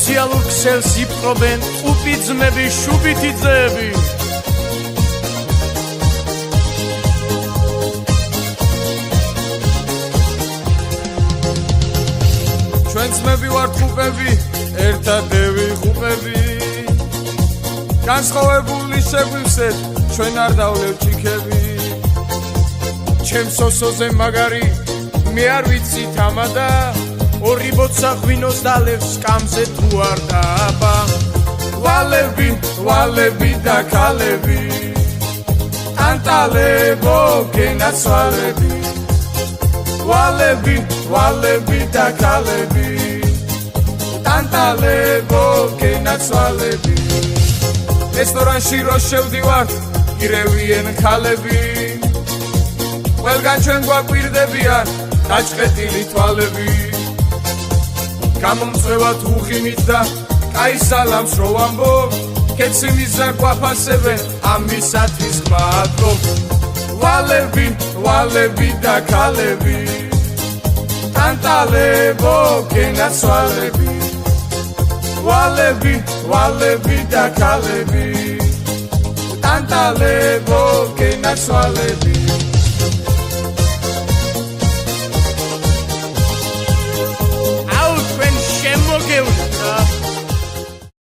სოციალურ ქსელს იპყრობენ ყუპი ძმები, შუბითი ძეები. ჩვენ ძმები ვართ ხუპები, ერთადევი ხუპები. განსხვავებული შეგვივსეთ, ჩვენ არ დავლევ ჭიქები. ჩემ სოსოზე მაგარი, მე არ ვიცი თამადა. ორი ბოცა ღვინოს დალევს სკამზე თუ არ დააბა. ვალები, ვალები და ქალები, ტანტალებო გენაცვალები. ვალები, ვალები და ქალები, ტანტალებო გენაცვალები. რესტორანში რო შევდივართ, ირევიან ქალები. ყველგან ჩვენ გვაკვირდებიან დაჭყეტილი თვალები. გამომწვევათ უხიმით და კაი სალამს რო ვამბობ, კეციმიზა გვაფასებენ ამისათვის მადლობ. ვალები, ვალები და ქალები, ტანტალებო გენაცვალები. ვალები, ვალები და ქალები, ტანტალებო გენაცვალები.